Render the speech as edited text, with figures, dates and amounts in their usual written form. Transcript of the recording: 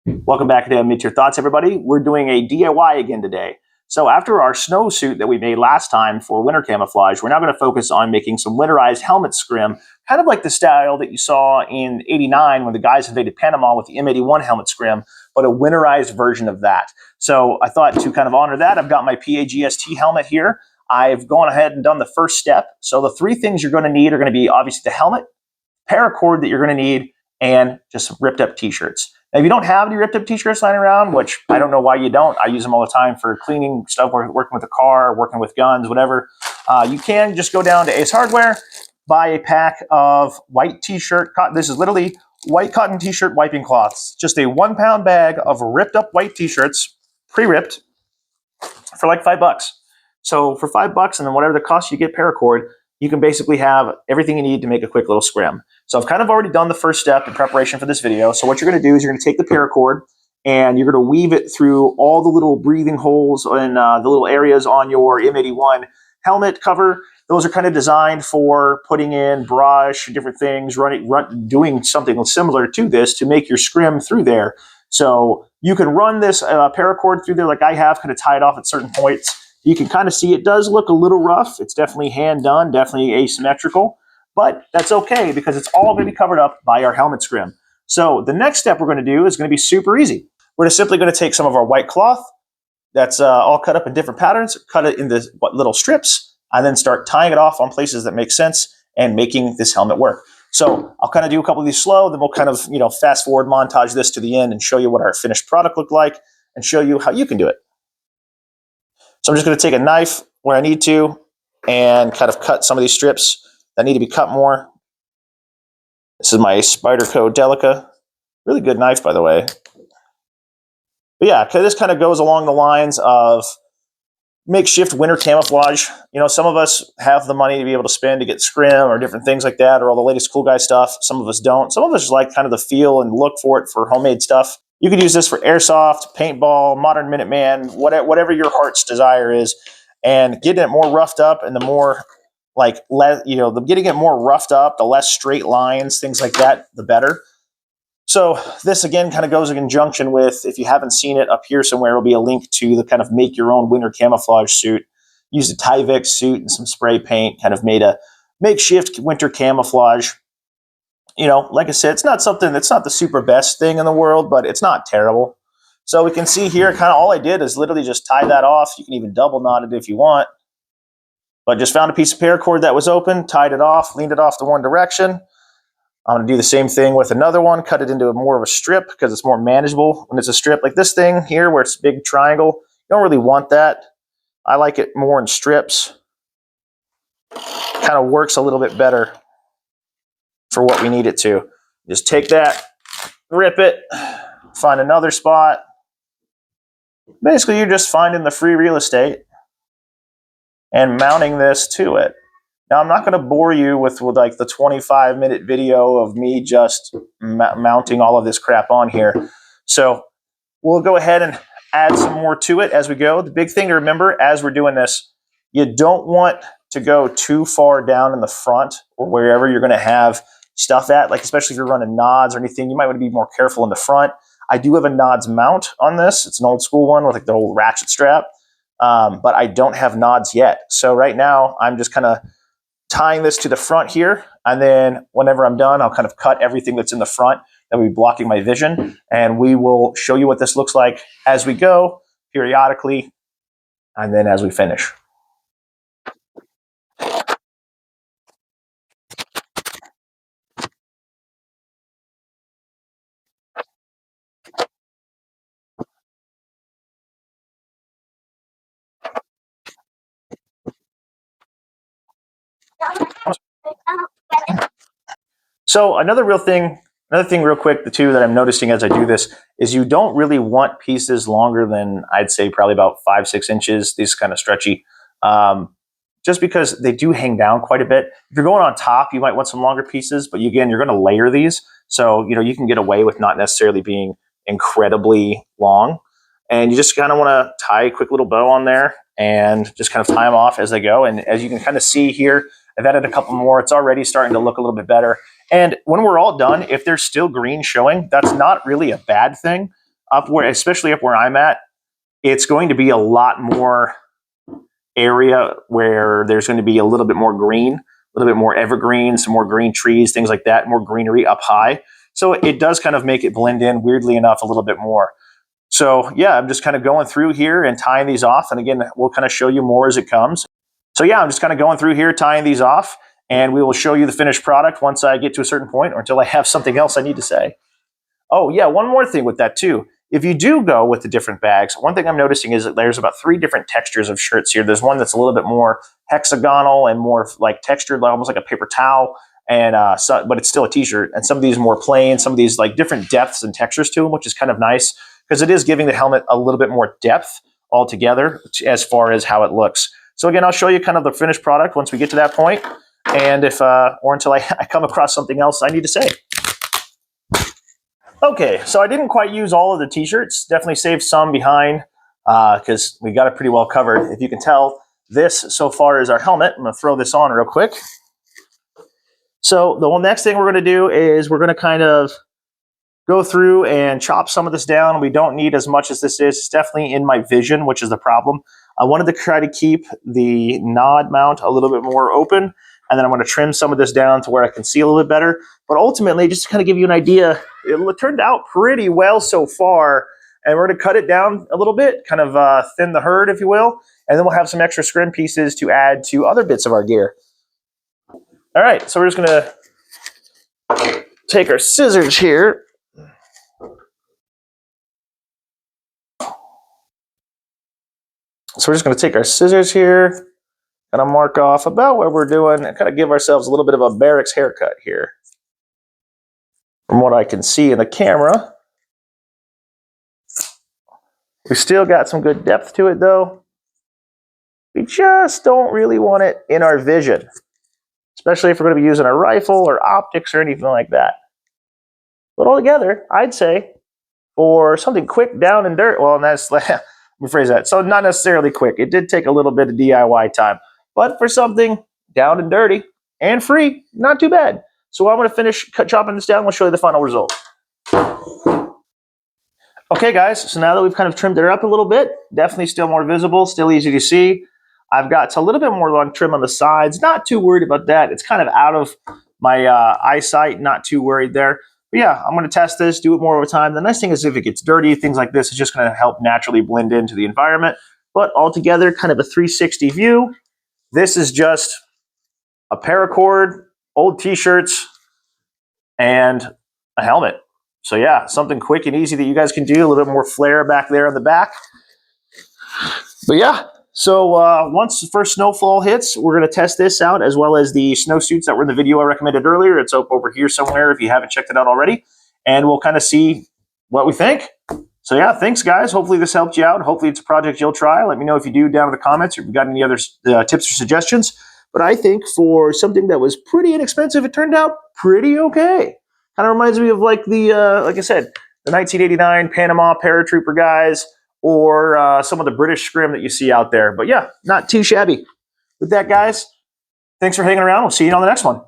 Welcome back to Admit Your Thoughts, everybody. We're doing a DIY again today. So after our snowsuit that we made last time for winter camouflage, we're now going to focus on making some winterized helmet scrim, kind of like the style that you saw in '89 when the guys invaded Panama with the M81 helmet scrim, but a winterized version of that. So I thought to kind of honor that, I've got my PAGST helmet here. I've gone ahead and done the first step. So the three things you're going to need are going to be obviously the helmet, paracord that you're going to need, and just ripped up t-shirts. Now, if you don't have any ripped up t-shirts lying around, which I don't know why you don't, I use them all the time for cleaning stuff, working with the car, working with guns, whatever. You can just go down to Ace Hardware, buy a pack of white t-shirt. This is literally white cotton t-shirt wiping cloths. Just a 1 pound bag of ripped up white t-shirts, pre-ripped, for like $5. So for $5 and then whatever the cost you get paracord, you can basically have everything you need to make a quick little scrim. So I've kind of already done the first step in preparation for this video. So what you're going to do is you're going to take the paracord and you're going to weave it through all the little breathing holes and the little areas on your M81 helmet cover. Those are kind of designed for putting in brush, different things, doing something similar to this to make your scrim through there. So you can run this paracord through there like I have, kind of tie it off at certain points. You can kind of see it does look a little rough. It's definitely hand done, definitely asymmetrical, but that's okay because it's all going to be covered up by our helmet scrim. So the next step we're going to do is going to be super easy. We're just simply going to take some of our white cloth that's all cut up in different patterns, cut it into little strips, and then start tying it off on places that make sense and making this helmet work. So I'll kind of do a couple of these slow, then we'll kind of fast forward montage this to the end and show you what our finished product looked like and show you how you can do it. So I'm just going to take a knife where I need to and kind of cut some of these strips that need to be cut more. This is my Spyderco Delica. Really good knife, by the way. But yeah, this kind of goes along the lines of makeshift winter camouflage. Some of us have the money to be able to spend to get scrim or different things like that, or all the latest cool guy stuff. Some of us don't. Some of us like kind of the feel and look for it for homemade stuff. You could use this for airsoft, paintball, modern Minuteman, whatever your heart's desire is, and getting it more roughed up and the more getting it more roughed up, the less straight lines, things like that, the better. So this again kind of goes in conjunction with, if you haven't seen it, up here somewhere will be a link to the kind of make your own winter camouflage suit. Used a Tyvek suit and some spray paint, kind of made a makeshift winter camouflage. Like I said, it's not the super best thing in the world, but it's not terrible. So we can see here, kind of all I did is literally just tie that off. You can even double knot it if you want. But just found a piece of paracord that was open, tied it off, leaned it off to one direction. I'm going to do the same thing with another one, cut it into more of a strip because it's more manageable when it's a strip. Like this thing here where it's a big triangle, you don't really want that. I like it more in strips. Kind of works a little bit better for what we need it to. Just take that, rip it, find another spot. Basically, you're just finding the free real estate and mounting this to it. Now, I'm not going to bore you with like the 25-minute video of me just mounting all of this crap on here. So we'll go ahead and add some more to it as we go. The big thing to remember as we're doing this, you don't want to go too far down in the front or wherever you're going to have stuff at, like especially if you're running nods or anything, you might want to be more careful in the front. I do have a nods mount on this. It's an old school one with like the old ratchet strap, but I don't have nods yet. So right now I'm just kind of tying this to the front here, and then whenever I'm done, I'll kind of cut everything that's in the front that will be blocking my vision, and we will show you what this looks like as we go periodically, and then as we finish. So another thing real quick, the two that I'm noticing as I do this is you don't really want pieces longer than, I'd say, probably about 5-6 inches. These kind of stretchy, just because they do hang down quite a bit. If you're going on top, you might want some longer pieces, but again, you're going to layer these. So, you can get away with not necessarily being incredibly long. And you just kind of want to tie a quick little bow on there and just kind of tie them off as they go. And as you can kind of see here, I've added a couple more. It's already starting to look a little bit better. And when we're all done, if there's still green showing, that's not really a bad thing. especially up where I'm at, it's going to be a lot more area where there's going to be a little bit more green, a little bit more evergreen, some more green trees, things like that, more greenery up high. So it does kind of make it blend in, weirdly enough, a little bit more. So yeah, I'm just kind of going through here and tying these off. And again, we'll kind of show you more as it comes. So yeah, I'm just kind of going through here, tying these off, and we will show you the finished product once I get to a certain point or until I have something else I need to say. Oh yeah, one more thing with that too. If you do go with the different bags, one thing I'm noticing is that there's about 3 different textures of shirts here. There's one that's a little bit more hexagonal and more like textured, almost like a paper towel, and but it's still a t-shirt. And some of these more plain, some of these like different depths and textures to them, which is kind of nice because it is giving the helmet a little bit more depth altogether as far as how it looks. So again, I'll show you kind of the finished product once we get to that point, and if or until I come across something else I need to say. Okay, so I didn't quite use all of the t-shirts. Definitely saved some behind because we got it pretty well covered. If you can tell, this so far is our helmet. I'm going to throw this on real quick. So the next thing we're going to do is we're going to kind of go through and chop some of this down. We don't need as much as this is. It's definitely in my vision, which is the problem. I wanted to try to keep the nod mount a little bit more open, and then I'm going to trim some of this down to where I can see a little bit better. But ultimately, just to kind of give you an idea, it turned out pretty well so far, and we're going to cut it down a little bit, kind of thin the herd, if you will, and then we'll have some extra scrim pieces to add to other bits of our gear. All right, so we're just going to take our scissors here. So we're just going to take our scissors here, kind of mark off about what we're doing and kind of give ourselves a little bit of a barracks haircut here. From what I can see in the camera, we still got some good depth to it though. We just don't really want it in our vision, especially if we're going to be using a rifle or optics or anything like that. But altogether, I'd say for something quick, down and dirt, well, and that's, let me phrase that. So not necessarily quick. It did take a little bit of DIY time, but for something down and dirty and free, not too bad. So I'm going to finish chopping this down. We'll show you the final result. Okay, guys. So now that we've kind of trimmed it up a little bit, definitely still more visible, still easy to see. I've got a little bit more long trim on the sides. Not too worried about that. It's kind of out of my eyesight. Not too worried there. But yeah, I'm going to test this, do it more over time. The nice thing is if it gets dirty, things like this, it's just going to help naturally blend into the environment. But altogether, kind of a 360 view. This is just a paracord, old t-shirts, and a helmet. So yeah, something quick and easy that you guys can do. A little bit more flare back there on the back. But yeah, so once the first snowfall hits, we're going to test this out, as well as the snowsuits that were in the video I recommended earlier. It's up over here somewhere if you haven't checked it out already. And we'll kind of see what we think. So yeah, thanks guys. Hopefully this helped you out. Hopefully it's a project you'll try. Let me know if you do down in the comments, or if you've got any other tips or suggestions. But I think for something that was pretty inexpensive, it turned out pretty okay. Kind of reminds me of like the, like I said, the 1989 Panama paratrooper guys, or some of the British scrim that you see out there. But yeah, not too shabby. With that, guys, thanks for hanging around. We'll see you on the next one.